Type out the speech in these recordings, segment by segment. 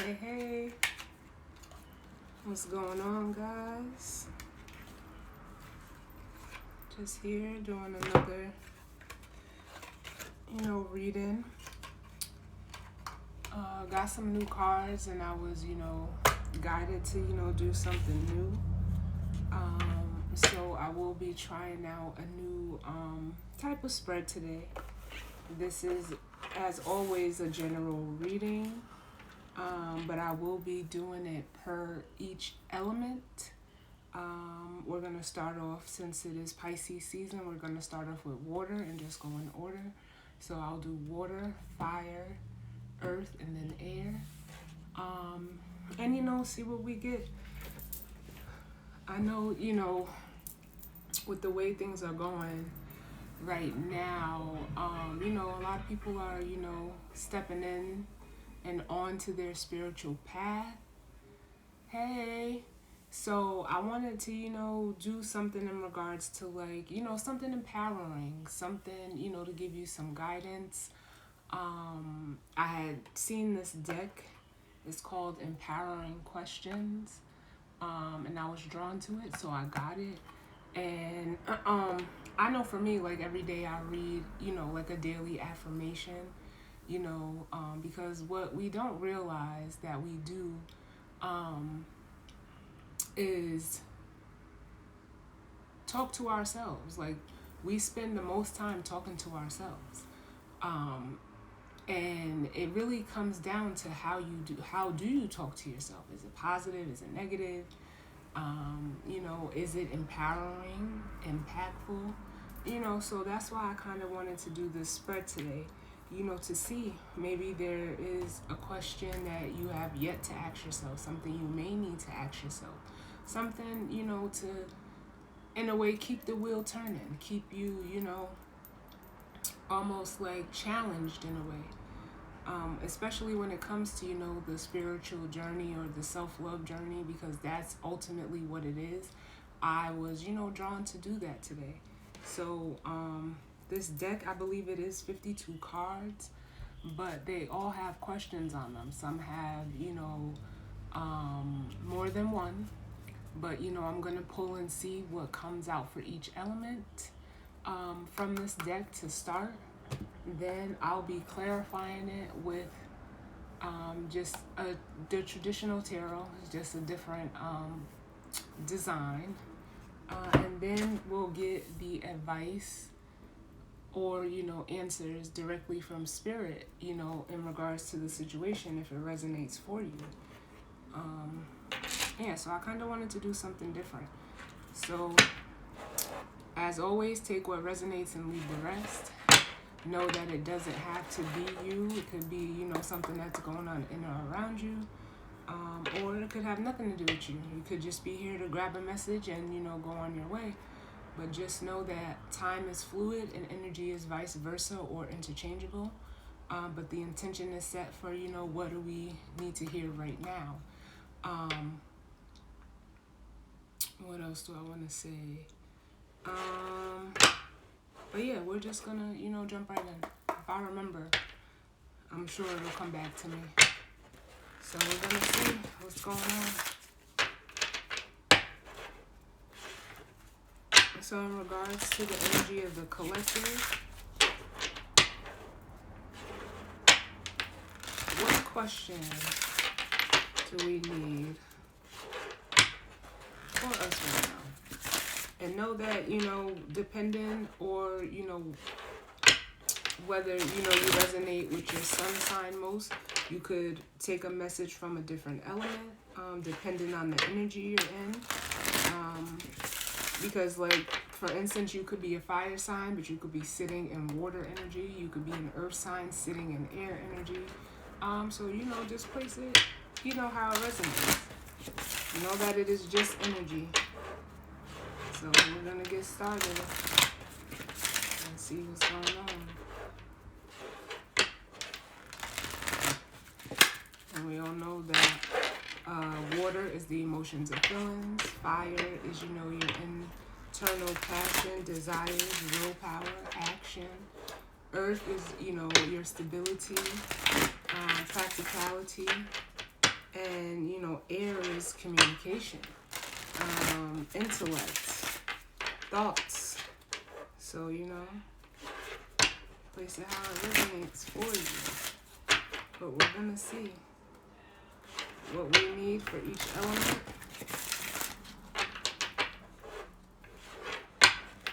Hey, what's going on, guys? Just here doing another, reading. Got some new cards, and I was, guided to, do something new. So I will be trying out a new type of spread today. This is, as always, a general reading. But I will be doing it per each element. We're going to start off, since it is Pisces season, we're going to start off with water and just go in order. So I'll do water, fire, earth, and then air. And, see what we get. I know, with the way things are going right now, a lot of people are, stepping in and on to their spiritual path. Hey, so I wanted to, do something in regards to something empowering, something, to give you some guidance. I had seen this deck. It's called Empowering Questions. And I was drawn to it, so I got it. And I know for me, every day I read, a daily affirmation. Because what we don't realize that we do is talk to ourselves. We spend the most time talking to ourselves. And it really comes down to how do you talk to yourself? Is it positive? Is it negative? Is it empowering, impactful? So that's why I kind of wanted to do this spread today. To see maybe there is a question that you have yet to ask yourself, something you may need to ask yourself, something, to, in a way, keep the wheel turning, keep you, almost challenged in a way, especially when it comes to, the spiritual journey or the self-love journey, because that's ultimately what it is. I was, drawn to do that today. So, this deck, I believe it is 52 cards, but they all have questions on them. Some have, more than one, but, I'm going to pull and see what comes out for each element from this deck to start. Then I'll be clarifying it with just the traditional tarot, just a different design. And then we'll get the advice or, answers directly from spirit, in regards to the situation, if it resonates for you. So I kind of wanted to do something different. So, as always, take what resonates and leave the rest. Know that it doesn't have to be you. It could be, something that's going on in or around you. Or it could have nothing to do with you. You could just be here to grab a message and, go on your way. But just know that time is fluid and energy is vice versa or interchangeable. But the intention is set for, what do we need to hear right now. What else do I want to say? But yeah, we're just going to, jump right in. If I remember, I'm sure it'll come back to me. So we're going to see what's going on. So in regards to the energy of the collective, what question do we need for us right now? And know that, depending or, whether, you resonate with your sun sign most, you could take a message from a different element, depending on the energy you're in. Because, for instance, you could be a fire sign, but you could be sitting in water energy. You could be an earth sign sitting in air energy. So, just place it, how it resonates. Know that it is just energy. So, we're going to get started and see what's going on. And we all know that water is the emotions and feelings. Fire is, your internal passion, desires, willpower, action. Earth is, your stability, practicality. And, air is communication, intellect, thoughts. So, place it how it resonates for you. But we're going to see what we need for each element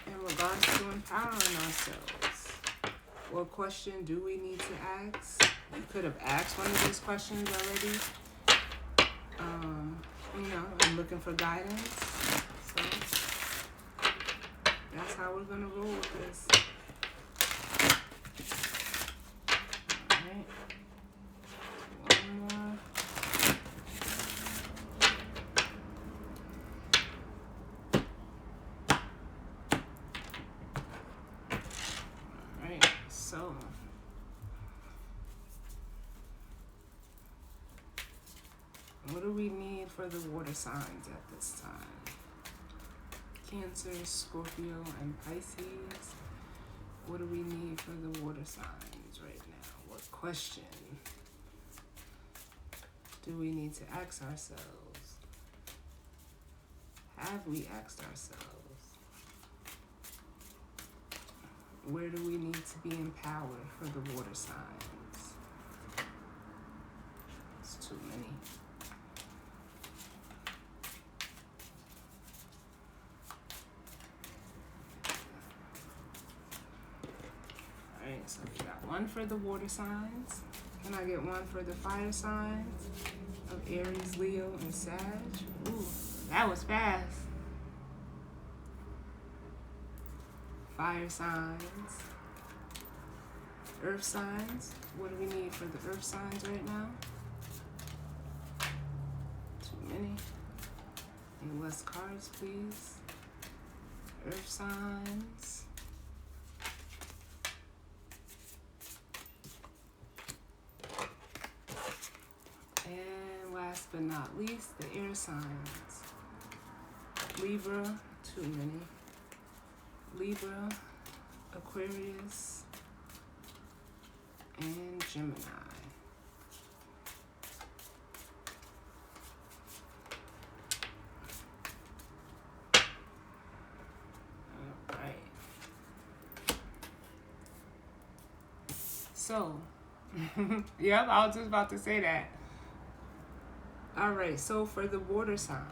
in regards to empowering ourselves. What question do we need to ask? You could have asked one of these questions already. I'm looking for guidance. So that's how we're going to roll with this. Alright. One more. Alright, so what do we need for the water signs at this time? Cancer, Scorpio, and Pisces. What do we need for the water signs right now? What question do we need to ask ourselves? Have we asked ourselves? Where do we need to be empowered for the water signs? It's too many. Alright, so we got one for the water signs. Can I get one for the fire signs of Aries, Leo, and Sag? Ooh, that was fast. Fire signs. Earth signs. What do we need for the earth signs right now? Too many. Need less cards, please. Earth signs. And last but not least, the air signs. Libra, too many. Libra, Aquarius, and Gemini. All right. So, yep, I was just about to say that. All right, so for the water signs,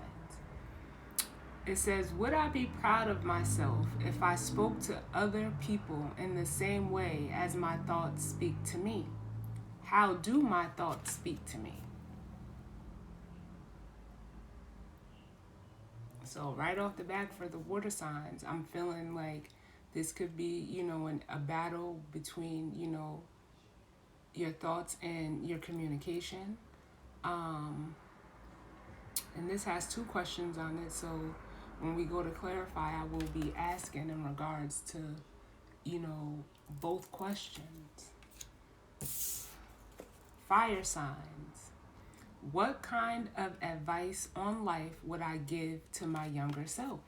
it says, would I be proud of myself if I spoke to other people in the same way as my thoughts speak to me? How do my thoughts speak to me? So right off the bat for the water signs, I'm feeling like this could be, a battle between, your thoughts and your communication. And this has two questions on it, so when we go to clarify, I will be asking in regards to, both questions. Fire signs. What kind of advice on life would I give to my younger self?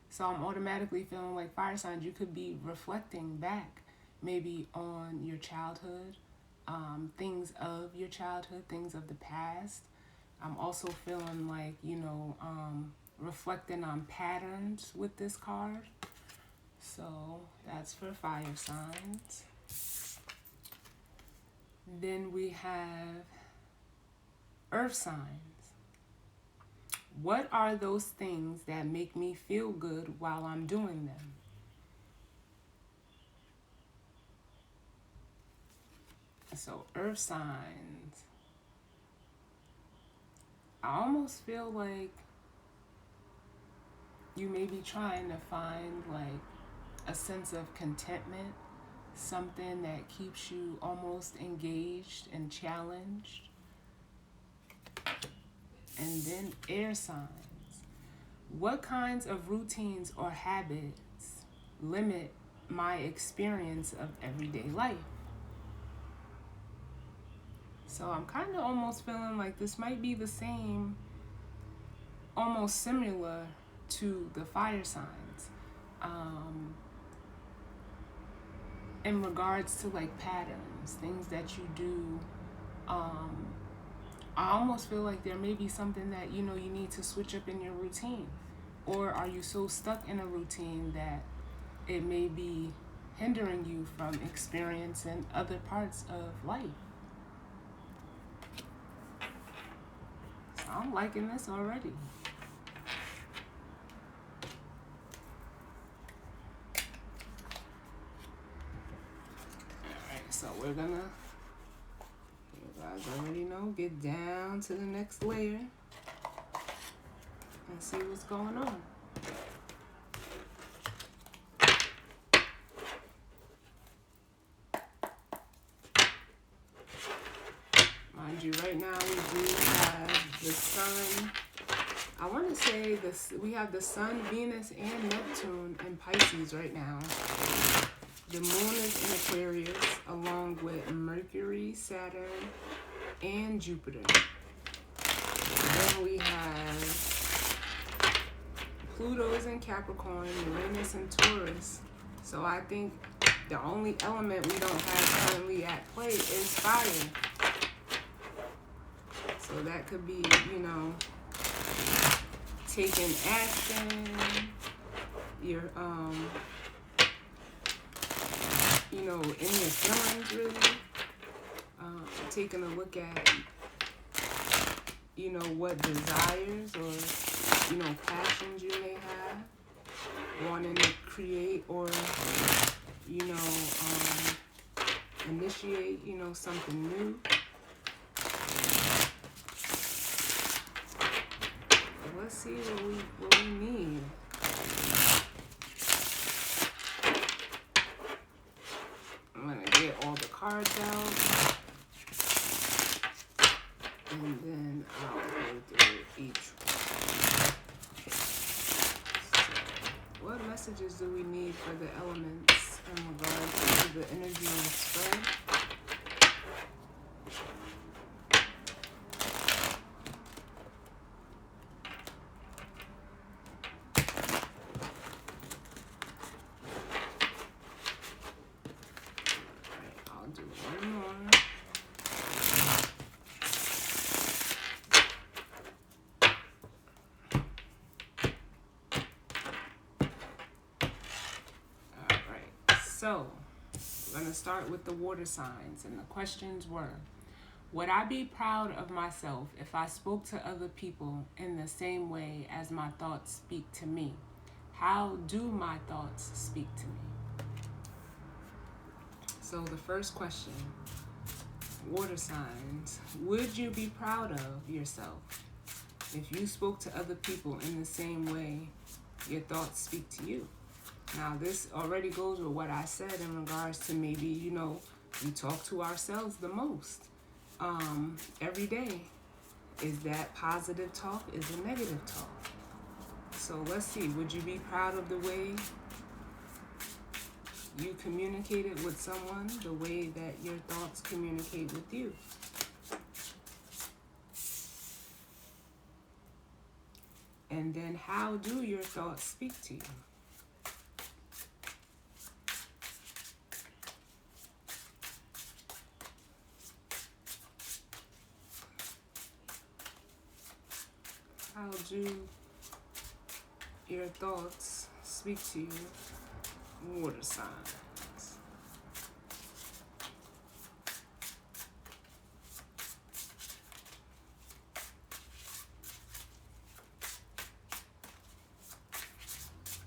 So I'm automatically feeling like fire signs, you could be reflecting back maybe on your childhood, things of your childhood, things of the past. I'm also feeling like, reflecting on patterns with this card. So that's for fire signs. Then we have earth signs. What are those things that make me feel good while I'm doing them? So earth signs, I almost feel like you may be trying to find like a sense of contentment, something that keeps you almost engaged and challenged. And then air signs. What kinds of routines or habits limit my experience of everyday life? So I'm kind of almost feeling like this might be the same, almost similar to the fire signs. In regards to like patterns, things that you do Um, I almost feel like there may be something that, you need to switch up in your routine. Or are you so stuck in a routine that it may be hindering you from experiencing other parts of life? So I'm liking this already. Alright, so we're gonna, you guys already know, get down to the next layer and see what's going on. Mind you, right now we do have the sun. I want to say this. We have the sun, Venus, and Neptune in Pisces right now. The moon is in Aquarius, along with Mercury, Saturn, and Jupiter. Then we have Pluto's in Capricorn, Uranus in Taurus. So I think the only element we don't have currently at play is fire. So that could be, taking action, you're, in your feelings, really. Taking a look at, what desires or, passions you may have, wanting to create or, initiate, something new. Let's see what we need. I'm gonna get all the cards out, and then I'll go through each one. So, what messages do we need for the elements in regards to the energy and spread? So, we're going to start with the water signs, and the questions were, would I be proud of myself if I spoke to other people in the same way as my thoughts speak to me? How do my thoughts speak to me? So the first question, water signs, would you be proud of yourself if you spoke to other people in the same way your thoughts speak to you? Now, this already goes with what I said in regards to maybe, we talk to ourselves the most every day. Is that positive talk? Is it negative talk? So let's see. Would you be proud of the way you communicated with someone, the way that your thoughts communicate with you? And then how do your thoughts speak to you? How do your thoughts speak to you? Water signs.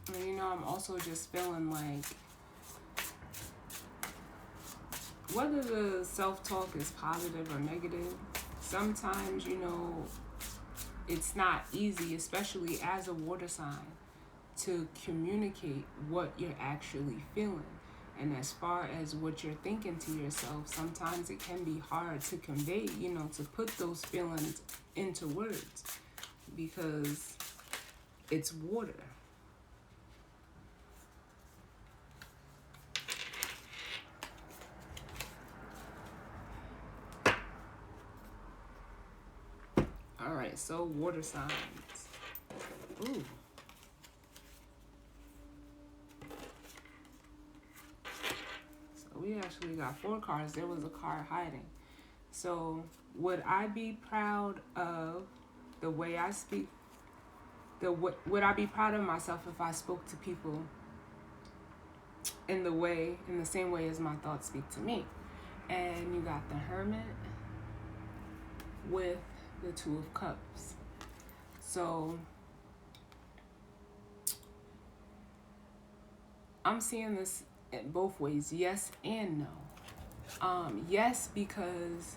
And I'm also just feeling like whether the self-talk is positive or negative, sometimes, it's not easy, especially as a water sign, to communicate what you're actually feeling. And as far as what you're thinking to yourself, sometimes it can be hard to convey, to put those feelings into words because it's water. All right, so water signs. Ooh. So we actually got 4 cards. There was a card hiding. So would I be proud of the way I speak? Would I be proud of myself if I spoke to people in the same way as my thoughts speak to me? And you got the Hermit with the Two of Cups. So I'm seeing this in both ways, yes and no. Yes, because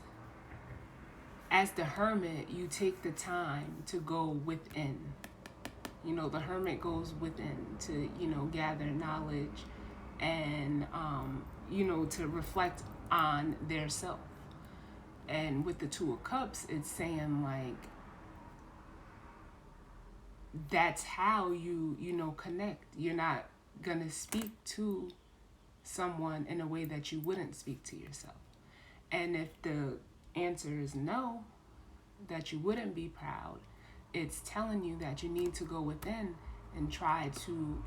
as the Hermit, you take the time to go within. You know, the Hermit goes within to, gather knowledge and, to reflect on their self. And with the Two of Cups, it's saying like, that's how you connect. You're not gonna speak to someone in a way that you wouldn't speak to yourself. And if the answer is no, that you wouldn't be proud, it's telling you that you need to go within and try to,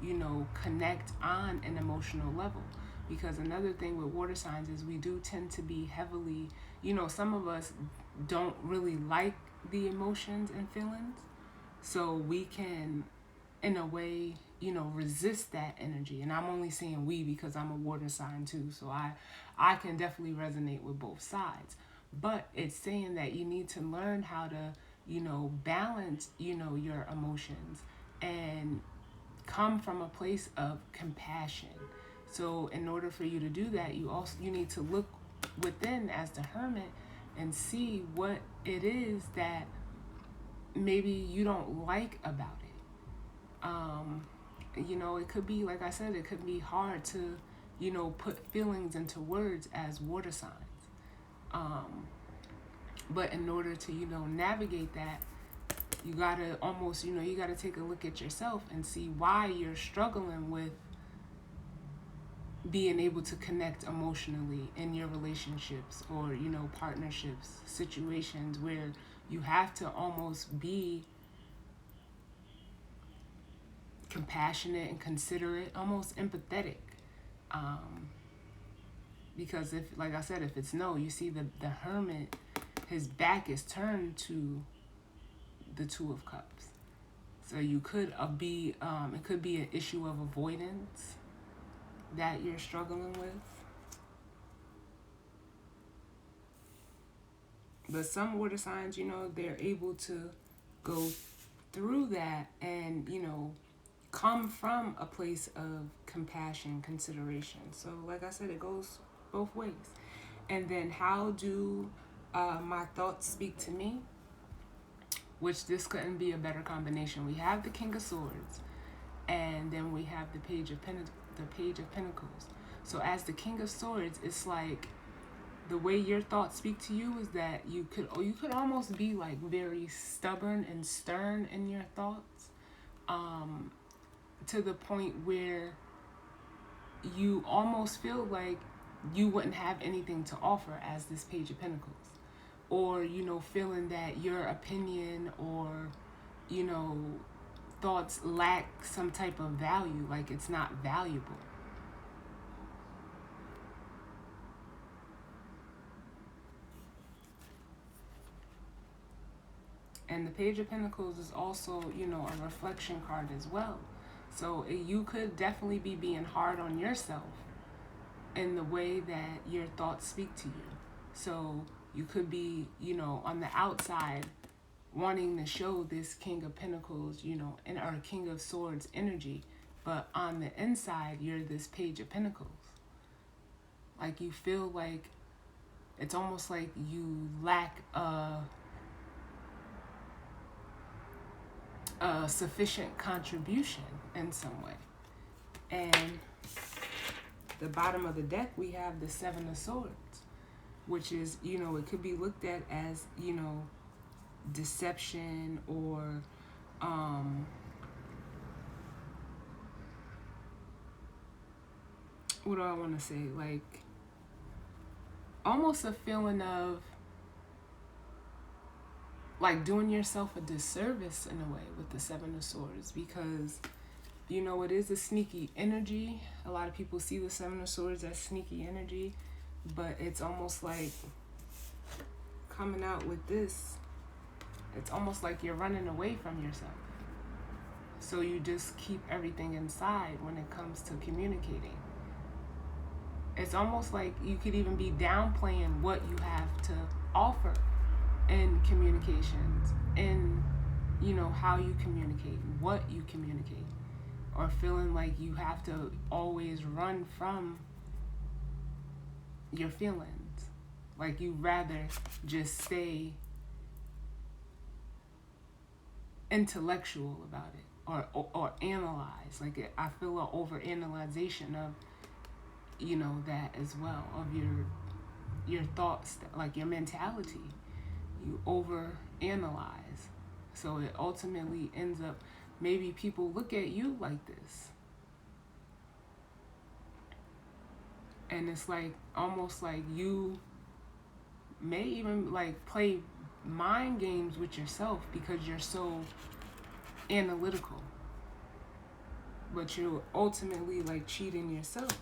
connect on an emotional level. Because another thing with water signs is we do tend to be heavily, some of us don't really like the emotions and feelings. So we can, in a way, resist that energy. And I'm only saying we because I'm a water sign too. So I can definitely resonate with both sides. But it's saying that you need to learn how to, balance, your emotions and come from a place of compassion. So in order for you to do that, you need to look within as the Hermit and see what it is that maybe you don't like about it. It could be, like I said, it could be hard to, put feelings into words as water signs. But in order to, navigate that, you gotta almost, you gotta take a look at yourself and see why you're struggling with being able to connect emotionally in your relationships or, partnerships, situations where you have to almost be compassionate and considerate, almost empathetic. Because if, like I said, if it's no, you see the Hermit, his back is turned to the Two of Cups. So you could be, it could be an issue of avoidance that you're struggling with. But some water signs, they're able to go through that and, come from a place of compassion, consideration. So like I said, it goes both ways. And then how do my thoughts speak to me? Which this couldn't be a better combination. We have the King of Swords, and then we have the Page of Pentacles. So as the King of Swords, it's like the way your thoughts speak to you is that you could almost be like very stubborn and stern in your thoughts, to the point where you almost feel like you wouldn't have anything to offer as this Page of Pentacles. Or, feeling that your opinion or, thoughts lack some type of value, like it's not valuable. And the Page of Pentacles is also, a reflection card as well. So you could definitely be being hard on yourself in the way that your thoughts speak to you. So you could be, on the outside wanting to show this King of Pentacles, or King of Swords energy, but on the inside, you're this Page of Pentacles. Like you feel like it's almost like you lack a sufficient contribution in some way. And the bottom of the deck, we have the Seven of Swords, which is, it could be looked at as, deception or what do I want to say? Like almost a feeling of like doing yourself a disservice in a way with the Seven of Swords, because it is a sneaky energy. A lot of people see the Seven of Swords as sneaky energy, but it's almost like coming out with this, it's almost like you're running away from yourself. So you just keep everything inside when it comes to communicating. It's almost like you could even be downplaying what you have to offer in communications, in, how you communicate, what you communicate, or feeling like you have to always run from your feelings. Like you'd rather just stay intellectual about it, or analyze. Like I feel an overanalyzation of, that as well, of your thoughts, like your mentality. You overanalyze. So it ultimately ends up, maybe people look at you like this. And it's like, almost like you may even like play mind games with yourself because you're so analytical. But you're ultimately like cheating yourself.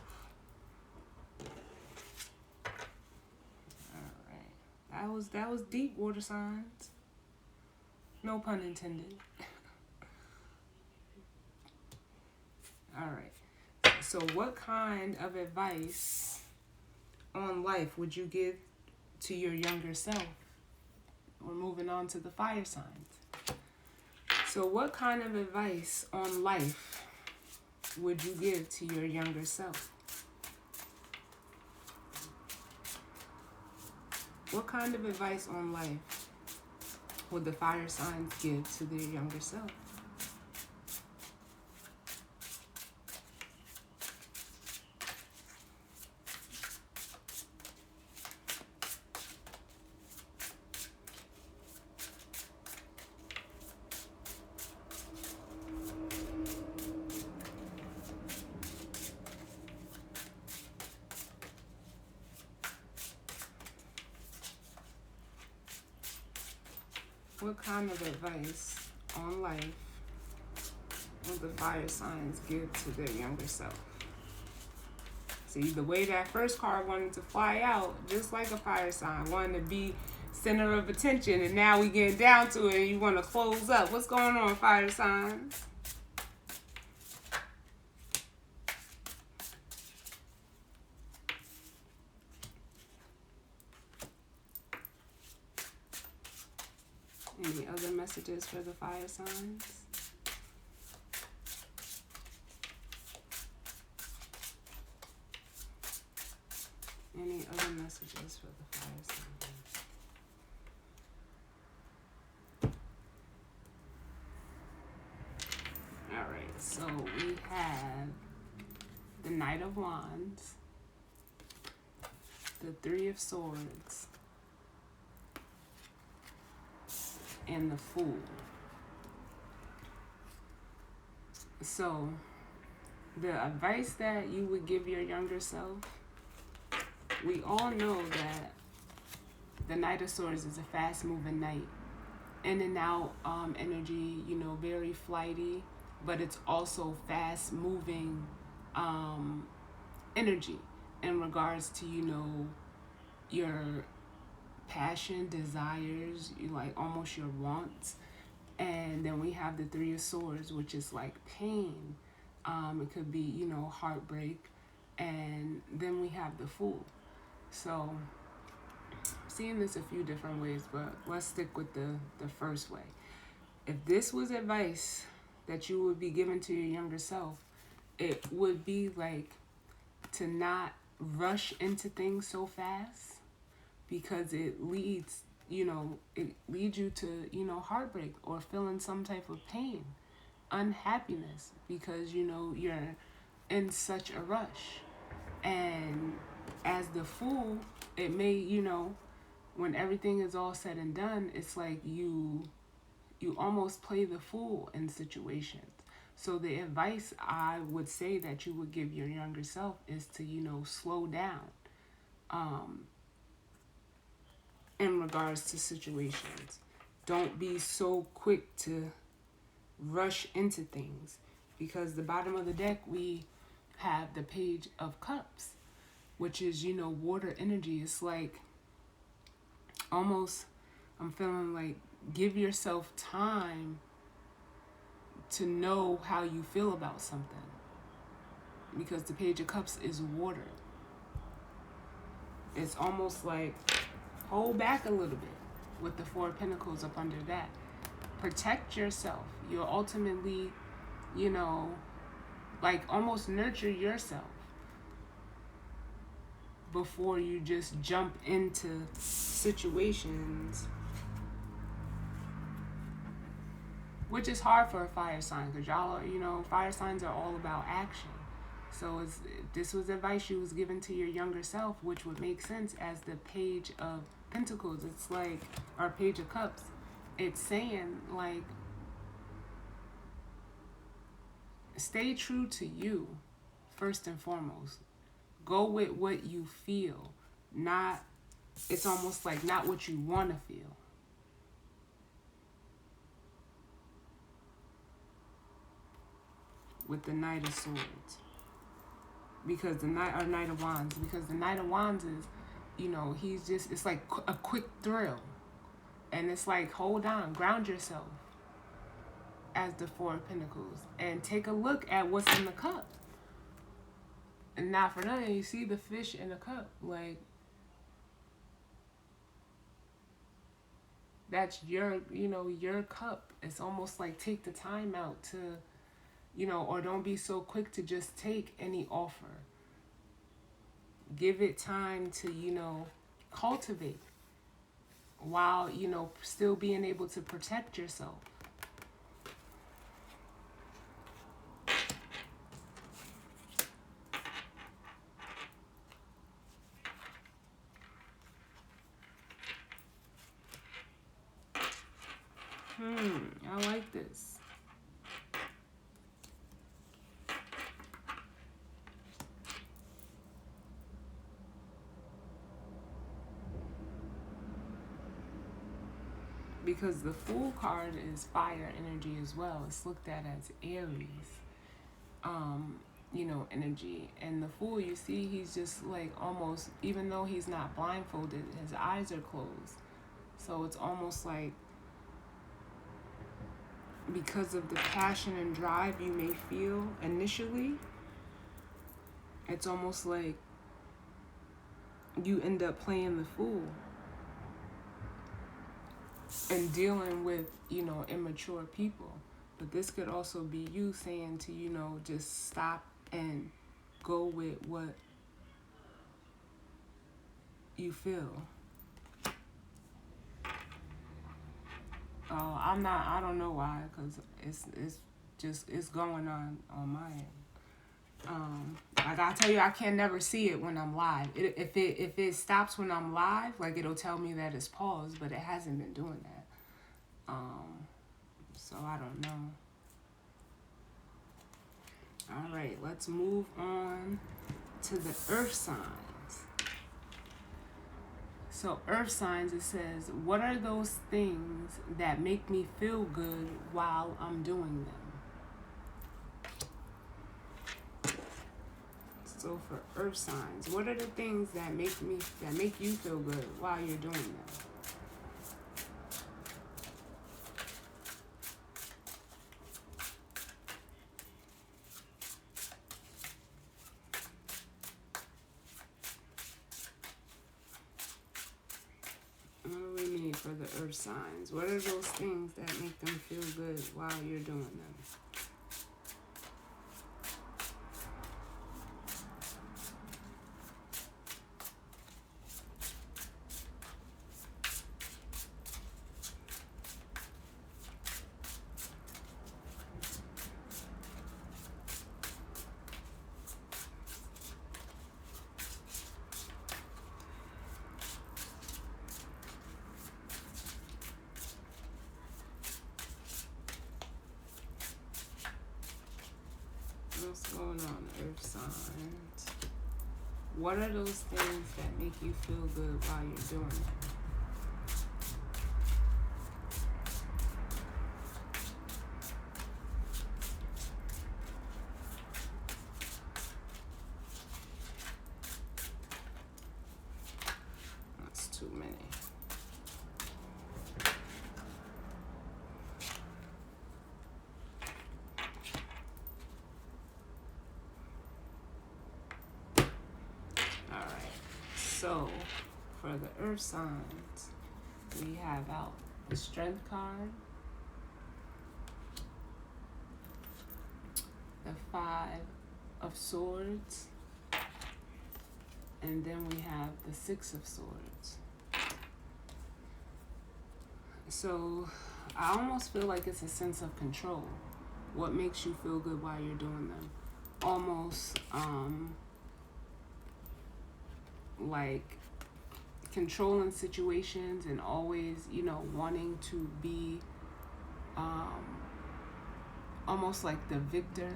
Alright. That was deep, water signs. No pun intended. Alright. So what kind of advice on life would you give to your younger self? We're moving on to the fire signs. So what kind of advice on life would you give to your younger self? What kind of advice on life would the fire signs give to their younger self? What kind of advice on life will the fire signs give to their younger self? See, the way that first card wanted to fly out, just like a fire sign, wanted to be center of attention, and now we get down to it and you want to close up. What's going on, fire signs? Any other messages for the fire signs? Any other messages for the fire signs? Alright, so we have the Knight of Wands, the Three of Swords, and the Fool. So, the advice that you would give your younger self, we all know that the Knight of Swords is a fast-moving knight. In and out energy, very flighty, but it's also fast-moving energy in regards to, your passion, desires, like almost your wants. And then we have the Three of Swords, which is like pain. It could be, heartbreak. And then we have the Fool. So I'm seeing this a few different ways, but let's stick with the first way. If this was advice that you would be giving to your younger self, it would be like to not rush into things so fast, because it leads you to, heartbreak or feeling some type of pain, unhappiness, because, you're in such a rush. And as the Fool, it may, when everything is all said and done, it's like you almost play the fool in situations. So the advice I would say that you would give your younger self is to, slow down in regards to situations. Don't be so quick to rush into things, because the bottom of the deck, we have the Page of Cups, which is, water energy. It's like almost, I'm feeling like give yourself time to know how you feel about something. Because the Page of Cups is water. It's almost like hold back a little bit with the Four of Pentacles up under that. Protect yourself. You'll ultimately, like almost nurture yourself before you just jump into situations, which is hard for a fire sign because y'all are, fire signs are all about action. So this was advice you was given to your younger self, which would make sense as the Page of Pentacles. It's like, or Page of Cups. It's saying like, stay true to you first and foremost. Go with what you feel, it's almost like not what you want to feel. With the Knight of Swords. Because the Knight of Wands. Because the Knight of Wands is, he's just, it's like a quick thrill. And it's like, hold on, ground yourself as the Four of Pentacles. And take a look at what's in the cup. And not for nothing, you see the fish in the cup. Like, that's your cup. It's almost like take the time out to, or don't be so quick to just take any offer. Give it time to, cultivate while, still being able to protect yourself. I like this. Because the Fool card is fire energy as well. It's looked at as Aries, energy. And the Fool, you see, he's just like almost, even though he's not blindfolded, his eyes are closed. So it's almost like, because of the passion and drive you may feel initially, it's almost like you end up playing the fool and dealing with, immature people. But this could also be you saying to, just stop and go with what you feel. I don't know why, because it's going on my end. Like I tell you, I can never see it when I'm live. If it stops when I'm live, like it'll tell me that it's paused, but it hasn't been doing that. So I don't know. All right, let's move on to the earth signs. So earth signs, it says, what are those things that make me feel good while I'm doing them? So for earth signs, what are the things that make you feel good while you're doing them? For the earth signs, what are those things that make them feel good while you're doing them? What's going on, earth signs? What are those things that make you feel good while you're doing it? That's too many. So, for the earth signs, we have out the Strength card, the Five of Swords, and then we have the Six of Swords. So, I almost feel like it's a sense of control. What makes you feel good while you're doing them? Almost like controlling situations and always, wanting to be almost like the victor,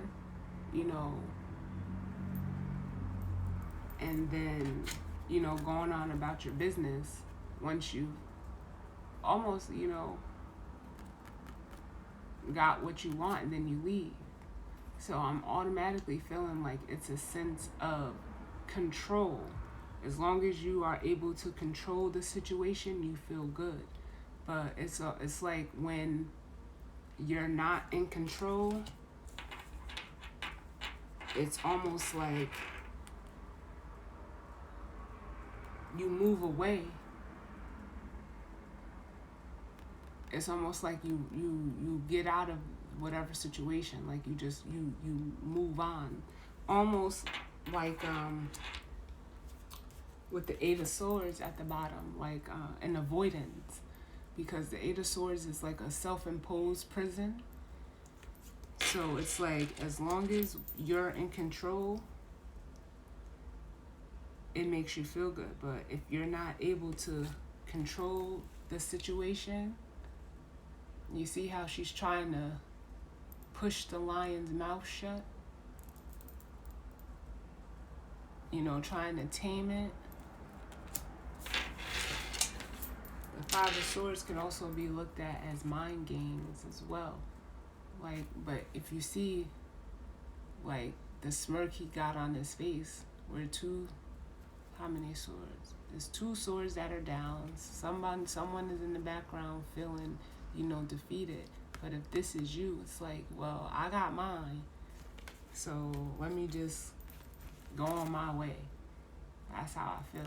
and then, going on about your business once you almost, got what you want, and then you leave. So I'm automatically feeling like it's a sense of control. As long as you are able to control the situation, you feel good. But it's like when you're not in control, it's almost like you move away. It's almost like you get out of whatever situation, like you move on. Almost like with the Eight of Swords at the bottom, like an avoidance, because the Eight of Swords is like a self-imposed prison. So it's like, as long as you're in control, it makes you feel good. But if you're not able to control the situation, you see how she's trying to push the lion's mouth shut? Trying to tame it. The Five of Swords can also be looked at as mind games as well. But if you see, the smirk he got on his face were how many swords? There's 2 swords that are down. Someone is in the background feeling, defeated. But if this is you, it's like, well, I got mine, so let me just go on my way. That's how I feel,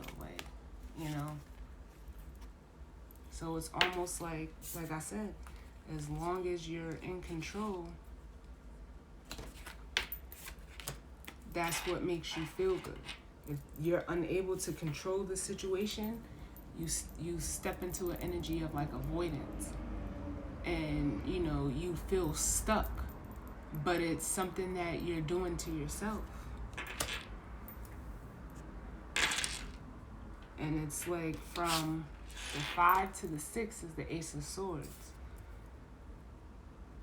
So it's almost like I said, as long as you're in control, that's what makes you feel good. If you're unable to control the situation, you step into an energy of like avoidance, and you feel stuck, but it's something that you're doing to yourself. And it's like from the 5 to the 6 is the Ace of Swords,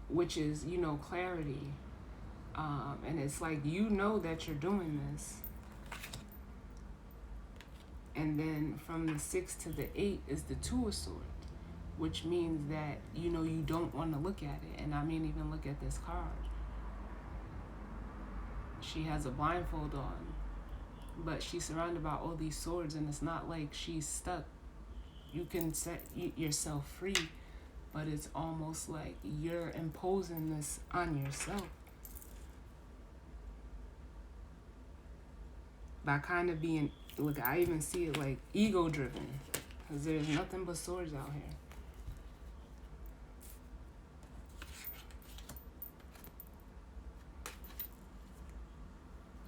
which is, clarity. And it's like, that you're doing this. And then from the 6 to the 8 is the 2 of Swords, which means that, you don't want to look at it. And I mean, even look at this card. She has a blindfold on, but she's surrounded by all these swords, and it's not like she's stuck. You can set yourself free, but it's almost like you're imposing this on yourself by kind of being, look, I even see it like ego driven, because there's nothing but swords out here.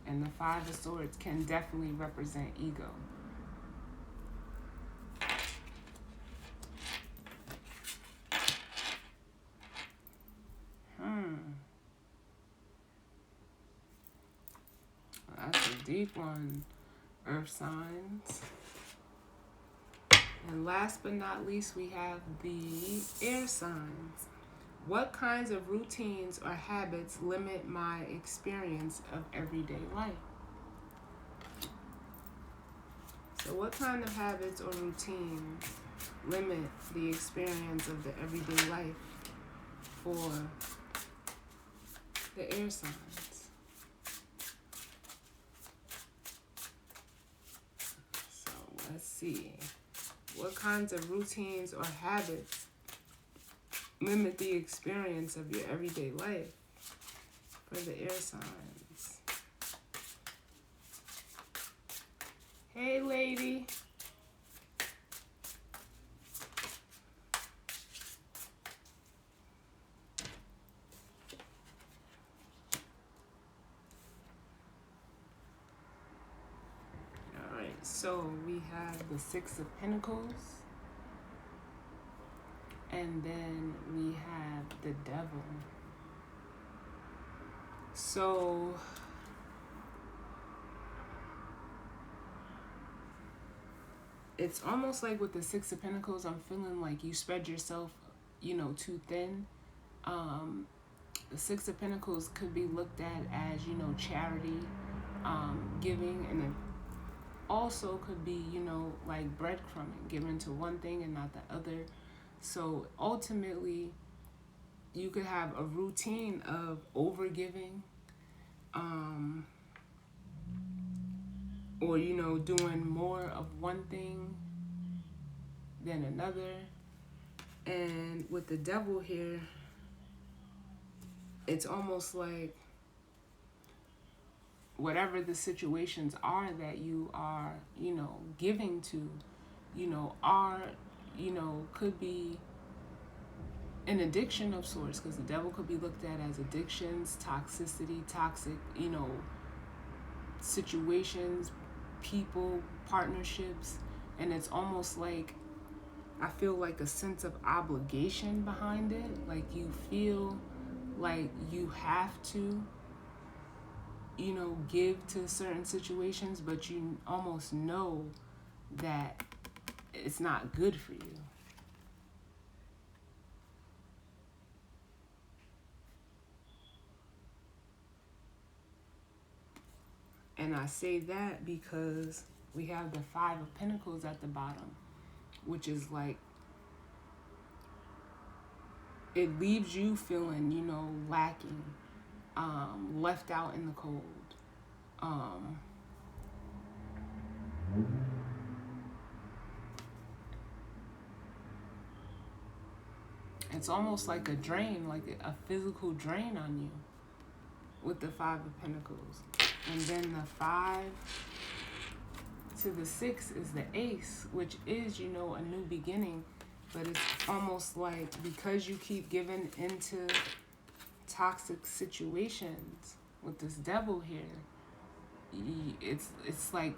And the 5 of Swords can definitely represent ego. That's a deep one, earth signs. And last but not least, we have the air signs. What kinds of routines or habits limit my experience of everyday life? So what kind of habits or routines limit the experience of the everyday life for the air signs? So let's see. What kinds of routines or habits limit the experience of your everyday life for the air signs? Hey, lady. All right, so we have the Six of Pentacles, and then we have the Devil. So it's almost like with the Six of Pentacles, I'm feeling like you spread yourself, too thin. The Six of Pentacles could be looked at as, charity, giving, and it also could be, like breadcrumbing, giving to one thing and not the other. So ultimately, you could have a routine of overgiving, or, doing more of one thing than another. And with the Devil here, it's almost like whatever the situations are that you are, giving to, are, could be an addiction of sorts, because the Devil could be looked at as addictions, toxicity, toxic, situations, people, partnerships. And it's almost like, I feel like a sense of obligation behind it. Like you feel like you have to, give to certain situations, but you almost know that it's not good for you. And I say that because we have the Five of Pentacles at the bottom, which is like, it leaves you feeling, lacking, left out in the cold. It's almost like a drain, like a physical drain on you with the Five of Pentacles. And then the 5 to the 6 is the Ace, which is, a new beginning. But it's almost like, because you keep giving into toxic situations with this Devil here, it's like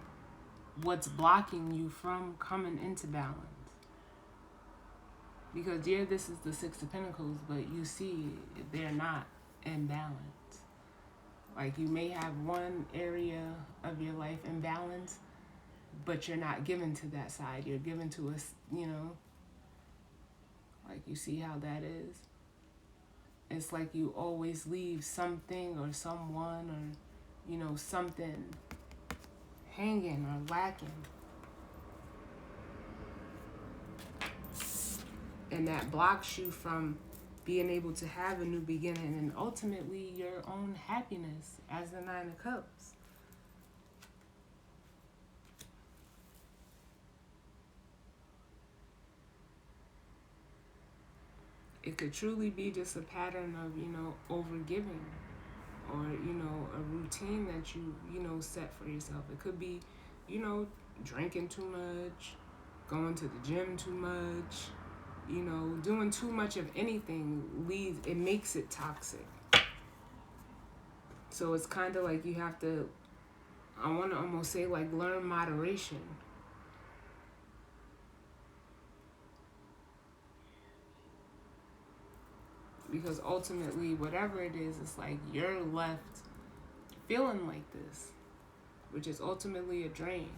what's blocking you from coming into balance. Because this is the Six of Pentacles, but you see they're not in balance. Like you may have one area of your life in balance, but you're not given to that side. You're given to us, like you see how that is. It's like you always leave something or someone or, something hanging or lacking. And that blocks you from being able to have a new beginning and ultimately your own happiness as the Nine of Cups. It could truly be just a pattern of, overgiving, or, a routine that you, set for yourself. It could be, drinking too much, going to the gym too much, doing too much of anything it makes it toxic. So it's kind of like you have to, I want to almost say, like, learn moderation. Because ultimately, whatever it is, it's like you're left feeling like this, which is ultimately a drain.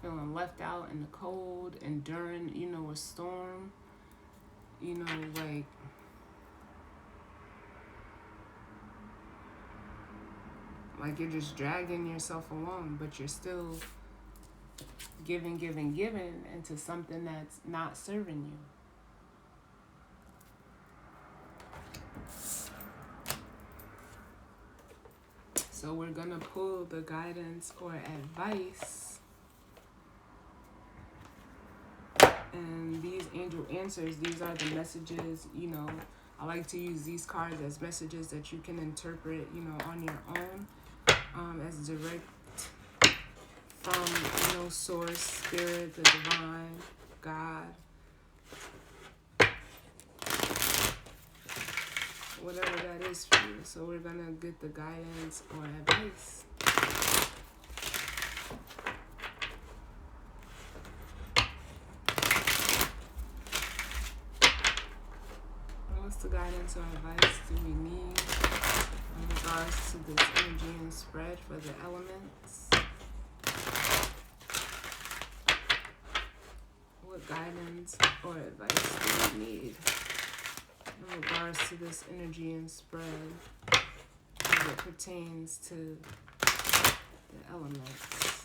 Feeling left out in the cold, enduring, a storm. Like you're just dragging yourself along, but you're still giving into something that's not serving you. So we're going to pull the guidance or advice. And these angel answers, these are the messages, I like to use these cards as messages that you can interpret, on your own, as direct Source, spirit, the divine, God, whatever that is for you. So we're gonna get the guidance or advice. What's the guidance or advice do we need in regards to this energy and spread for the elements? What guidance or advice do we need in regards to this energy and spread as it pertains to the elements?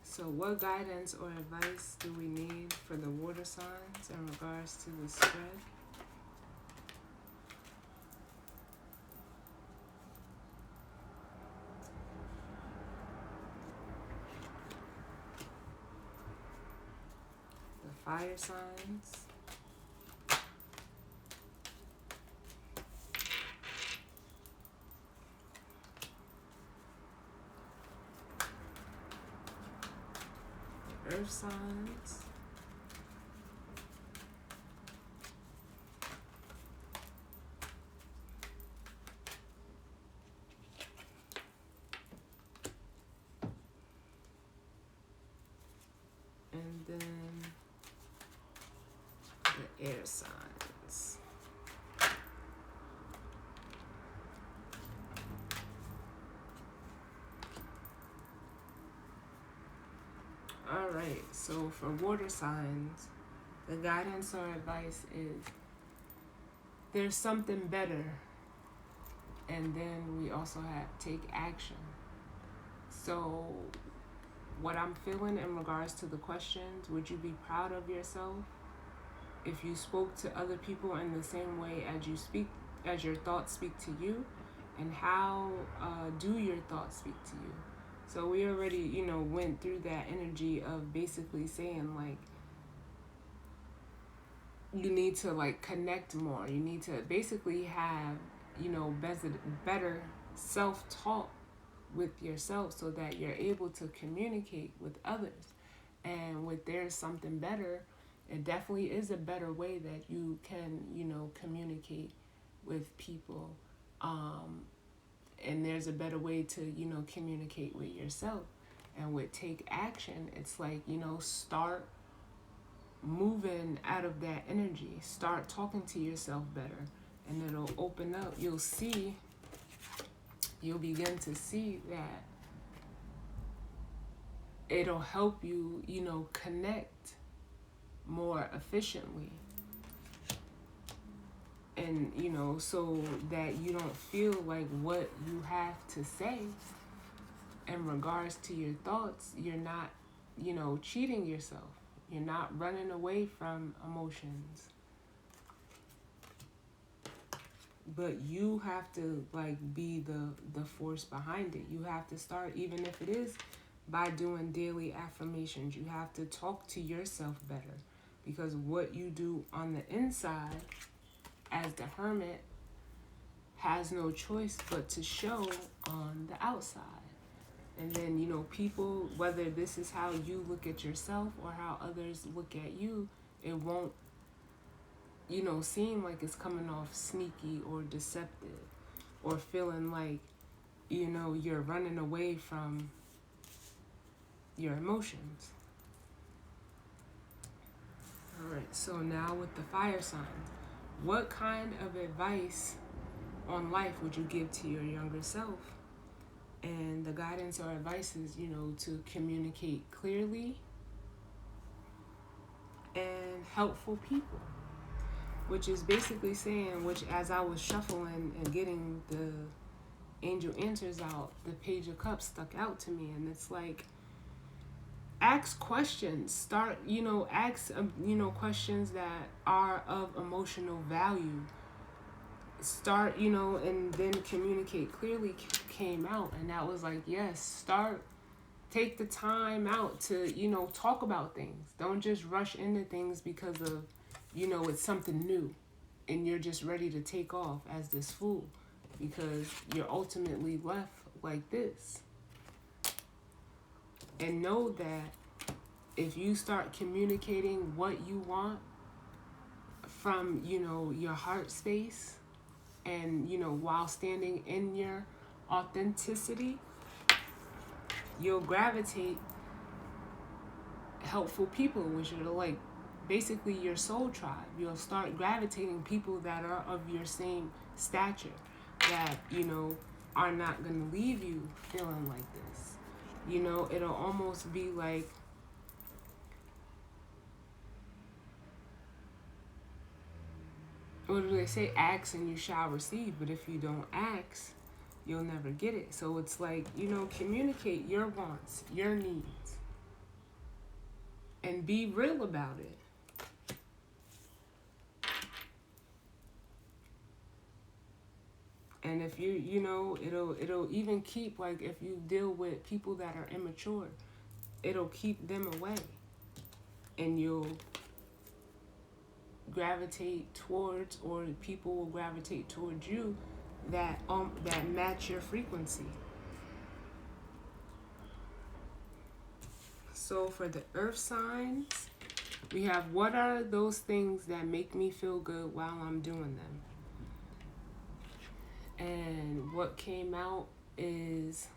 So what guidance or advice do we need for the water signs in regards to the spread? The fire signs. Earth signs. And then the air signs. Alright, so for water signs, the guidance or advice is there's something better, and then we also have take action. So what I'm feeling in regards to the questions, would you be proud of yourself if you spoke to other people in the same way as your thoughts speak to you? And how do your thoughts speak to you? So we already, went through that energy of basically saying, like, you need to, like, connect more. You need to basically have, better self-talk with yourself so that you're able to communicate with others. And with there's something better, it definitely is a better way that you can, communicate with people. And there's a better way to, communicate with yourself. And with take action, it's like, start moving out of that energy. Start talking to yourself better. And it'll open up. You'll begin to see that it'll help you, connect more efficiently. And, so that you don't feel like what you have to say in regards to your thoughts, you're not, cheating yourself. You're not running away from emotions. But you have to, like, be the force behind it. You have to start, even if it is by doing daily affirmations. You have to talk to yourself better. Because what you do on the inside, as the hermit, has no choice but to show on the outside. And then, people, whether this is how you look at yourself or how others look at you, it won't, seem like it's coming off sneaky or deceptive or feeling like, you're running away from your emotions. All right, so now with the fire sign, what kind of advice on life would you give to your younger self? And the guidance or advice is, to communicate clearly and helpful people, which is basically saying, which as I was shuffling and getting the angel answers out, the Page of Cups stuck out to me. And it's like, ask questions. Start, ask, questions that are of emotional value. Start, and then communicate clearly came out. And that was like, yes, start, take the time out to, talk about things. Don't just rush into things because of, it's something new and you're just ready to take off as this fool because you're ultimately left like this. And know that if you start communicating what you want from, your heart space and, while standing in your authenticity, you'll gravitate helpful people, which are like basically your soul tribe. You'll start gravitating people that are of your same stature, that, are not going to leave you feeling like this. It'll almost be like, what do they say? Ask and you shall receive. But if you don't ask, you'll never get it. So it's like, communicate your wants, your needs, and be real about it. And if it'll even keep, like, if you deal with people that are immature, it'll keep them away. And you'll gravitate towards, or people will gravitate towards you that match your frequency. So for the earth signs, we have, what are those things that make me feel good while I'm doing them? And what came out is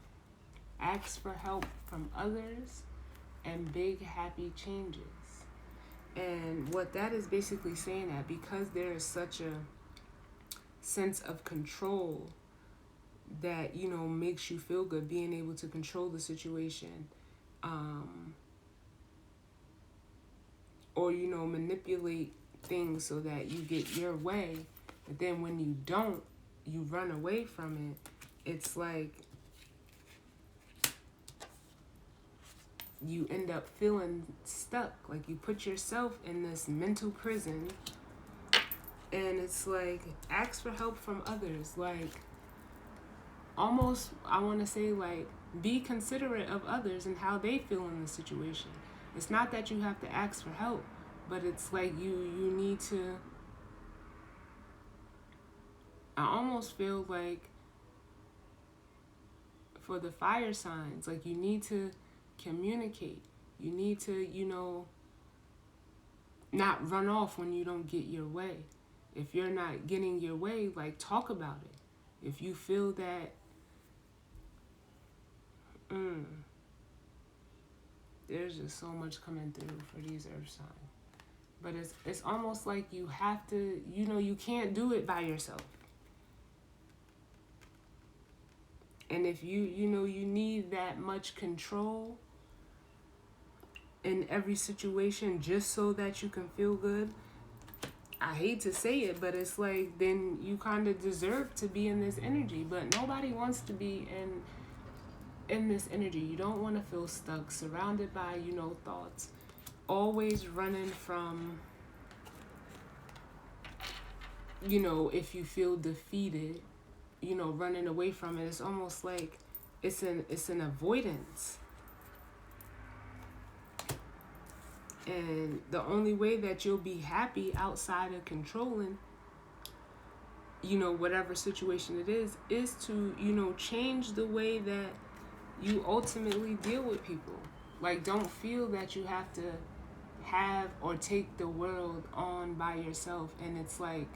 ask for help from others and big happy changes. And what that is basically saying, that because there is such a sense of control that, makes you feel good, being able to control the situation, or, manipulate things so that you get your way. But then when you don't, you run away from it. It's like you end up feeling stuck. Like you put yourself in this mental prison. And it's like, ask for help from others. Like, almost, I want to say, like, be considerate of others and how they feel in the situation. It's not that you have to ask for help, but it's like you need to, I almost feel like for the fire signs, like you need to communicate. You need to, not run off when you don't get your way. If you're not getting your way, like, talk about it. If you feel that, there's just so much coming through for these earth signs. But it's almost like you have to, you can't do it by yourself. And if you need that much control in every situation just so that you can feel good, I hate to say it, but it's like, then you kind of deserve to be in this energy. But nobody wants to be in this energy. You don't want to feel stuck, surrounded by, thoughts, always running from, if you feel defeated, running away from it. It's almost like it's an avoidance. And the only way that you'll be happy outside of controlling, whatever situation it is to, change the way that you ultimately deal with people. Like, don't feel that you have to have or take the world on by yourself. And it's like,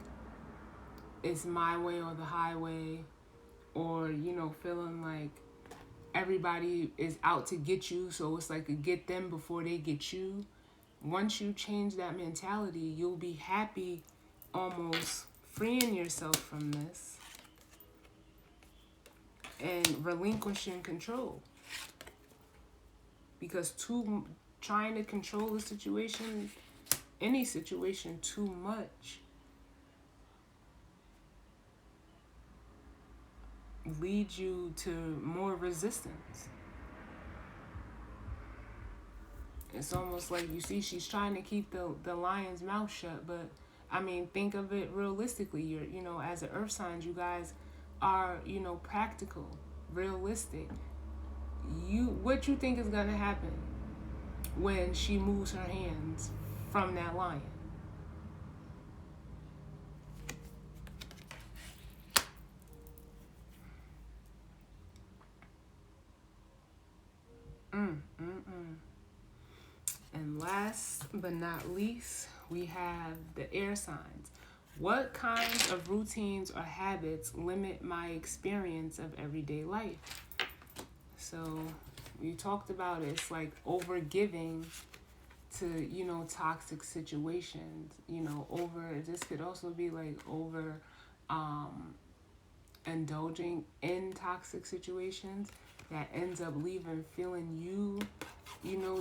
it's my way or the highway, or, feeling like everybody is out to get you. So it's like a get them before they get you. Once you change that mentality, you'll be happy almost freeing yourself from this and relinquishing control. Because trying to control the situation, any situation, too much leads you to more resistance. It's almost like, you see, she's trying to keep the lion's mouth shut. But I mean, think of it realistically. As an earth signs, you guys are, practical, realistic. What you think is gonna happen when she moves her hands from that lion? And last but not least, we have the air signs. What kinds of routines or habits limit my experience of everyday life? So we talked about it. It's like over giving to, toxic situations. This could also be like over indulging in toxic situations that ends up feeling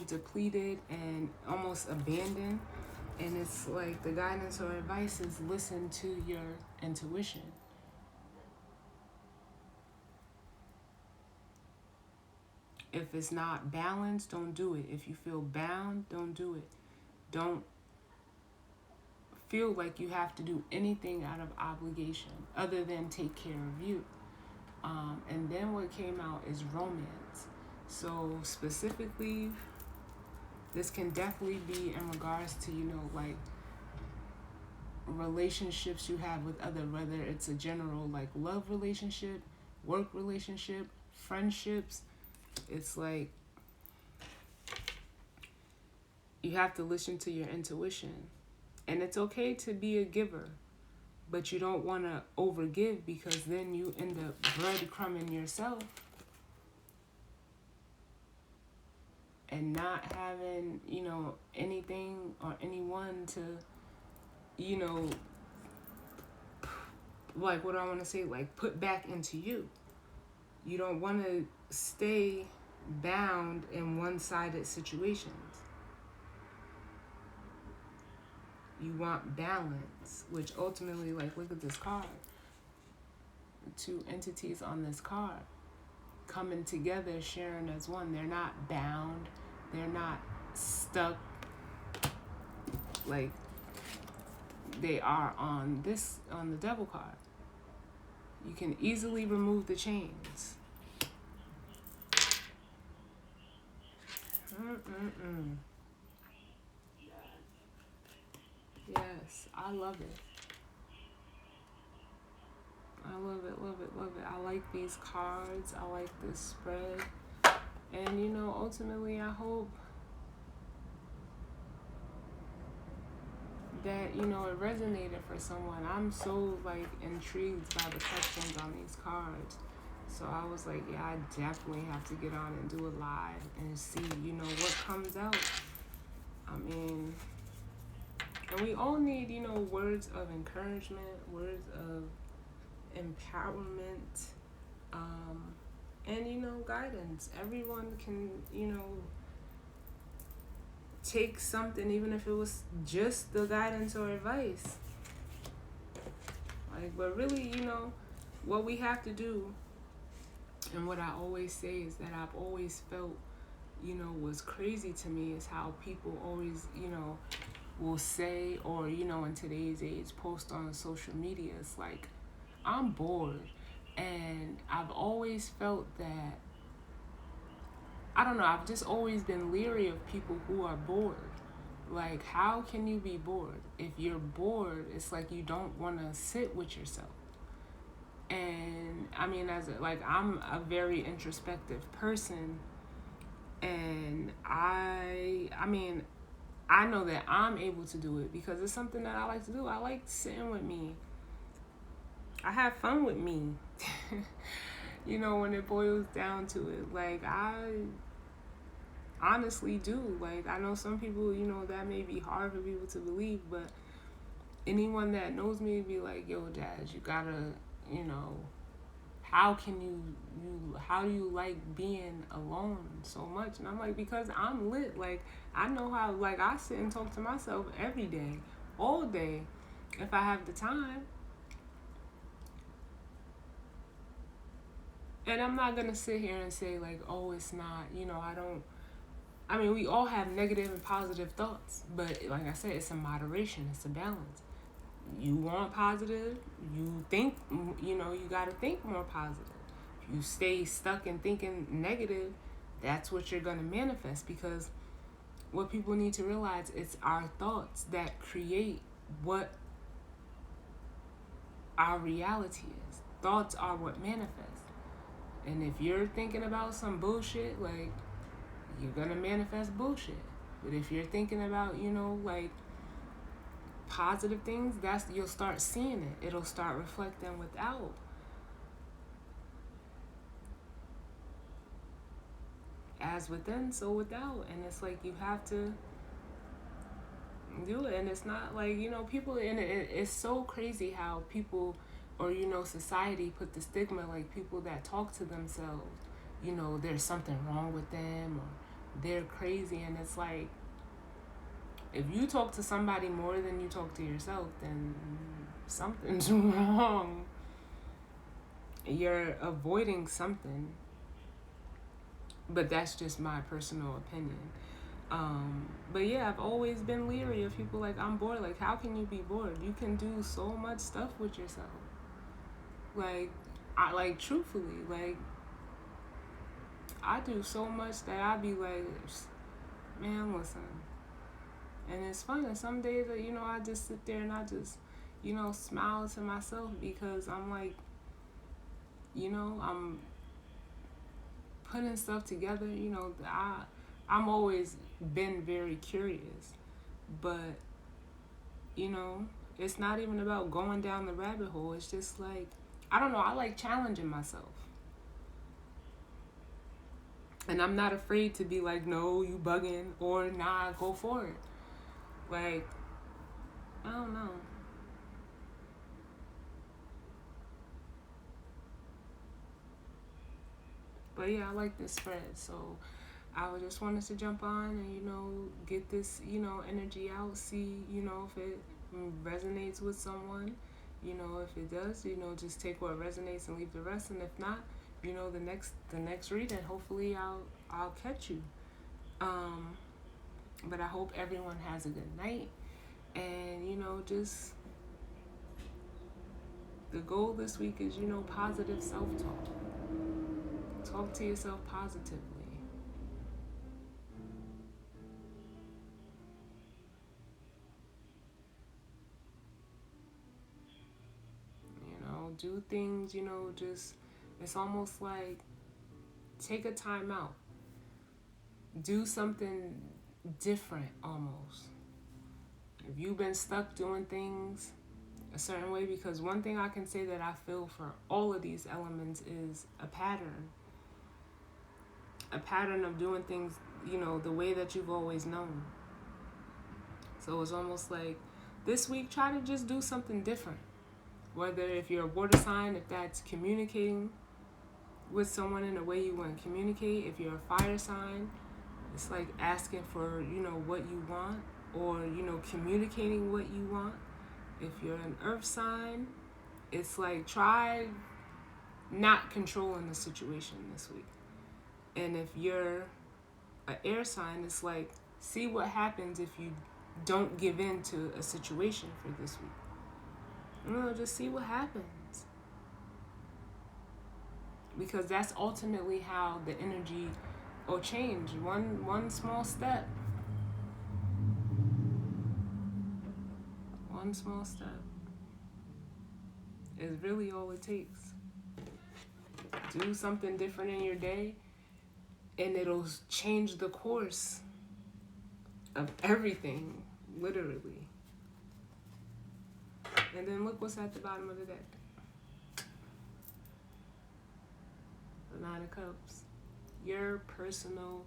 depleted and almost abandoned. And it's like the guidance or advice is listen to your intuition. If it's not balanced, don't do it. If you feel bound, don't do it. Don't feel like you have to do anything out of obligation other than take care of you. And then what came out is romance. So specifically, this can definitely be in regards to, like relationships you have with whether it's a general like love relationship, work relationship, friendships. It's like you have to listen to your intuition. And it's okay to be a giver, but you don't want to overgive, because then you end up breadcrumbing yourself and not having, anything or anyone to, like, what do I want to say? Like, put back into you. You don't want to stay bound in one-sided situations. You want balance, which ultimately, like, look at this card. The two entities on this card coming together, sharing as one. They're not bound. They're not stuck like they are on the devil card. You can easily remove the chains. Yes, I love it. I love it, love it, love it. I like these cards. I like this spread. And, ultimately, I hope that, it resonated for someone. I'm so, like, intrigued by the questions on these cards. So I was like, yeah, I definitely have to get on and do a live and see, what comes out. I mean, and we all need, words of encouragement, words of empowerment, and, guidance. Everyone can, take something, even if it was just the guidance or advice. Like, but really, what we have to do, and what I always say is that I've always felt, was crazy to me, is how people always, will say, or, in today's age, post on social media. It's like, I'm bored. And I've always felt that, I don't know, I've just always been leery of people who are bored. Like, how can you be bored? If you're bored, it's like you don't want to sit with yourself. And I mean, I'm a very introspective person, and I know that I'm able to do it because it's something that I like to do. I like sitting with me. I have fun with me. When it boils down to it, like, I honestly do. Like, I know some people, that may be hard for people to believe, but anyone that knows me would be like, yo, Dad, you gotta, how do you like being alone so much? And I'm like, because I'm lit. Like, I know how, like, I sit and talk to myself every day, all day, if I have the time. And I'm not going to sit here and say, like, oh, it's not, I don't I mean, we all have negative and positive thoughts, but like I said, it's a moderation, it's a balance. You want positive, you think, you got to think more positive. If you stay stuck in thinking negative, that's what you're going to manifest, because what people need to realize, it's our thoughts that create what our reality is. Thoughts are what manifest. And if you're thinking about some bullshit, like, you're gonna manifest bullshit. But if you're thinking about, like, positive things, that's, you'll start seeing it. It'll start reflecting without. As within, so without. And it's like, you have to do it. And it's not like, people, and it's so crazy how people, or society put the stigma, like, people that talk to themselves, there's something wrong with them, or they're crazy. And it's like, if you talk to somebody more than you talk to yourself, then something's wrong. You're avoiding something. But that's just my personal opinion. But yeah, I've always been leery of people like, I'm bored. Like, how can you be bored? You can do so much stuff with yourself. Like, truthfully, like, I do so much that I be like, man, listen. And it's fun. And some days, I just sit there and I just, smile to myself, because I'm like, I'm putting stuff together. I'm always been very curious, but it's not even about going down the rabbit hole. It's just like, I don't know, I like challenging myself. And I'm not afraid to be like, no, you bugging, or nah, go for it. Like, I don't know. But yeah, I like this spread. So I just wanted to jump on and, get this, energy out, see, if it resonates with someone. If it does, just take what resonates and leave the rest. And if not, the next reading, hopefully I'll catch you. But I hope everyone has a good night. And, just the goal this week is, positive self-talk. Talk to yourself positively. Do things, just, it's almost like, take a time out. Do something different almost. If you've been stuck doing things a certain way, because one thing I can say that I feel for all of these elements is a pattern. A pattern of doing things, the way that you've always known. So it's almost like, this week, try to just do something different. Whether if you're a water sign, if that's communicating with someone in a way you want to communicate. If you're a fire sign, it's like asking for, what you want, or, communicating what you want. If you're an earth sign, it's like, try not controlling the situation this week. And if you're an air sign, it's like, see what happens if you don't give in to a situation for this week. Just see what happens. Because that's ultimately how the energy will change. One small step. One small step is really all it takes. Do something different in your day, and it'll change the course of everything, literally. And then look what's at the bottom of the deck. The Nine of Cups. Your personal,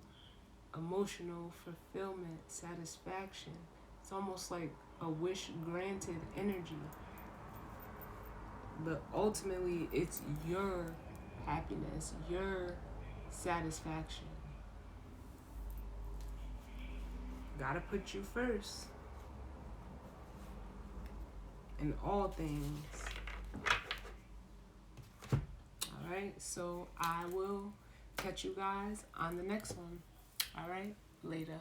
emotional fulfillment, satisfaction. It's almost like a wish granted energy. But ultimately, it's your happiness, your satisfaction. Gotta put you first in all things. Alright, so I will catch you guys on the next one. Alright? Later.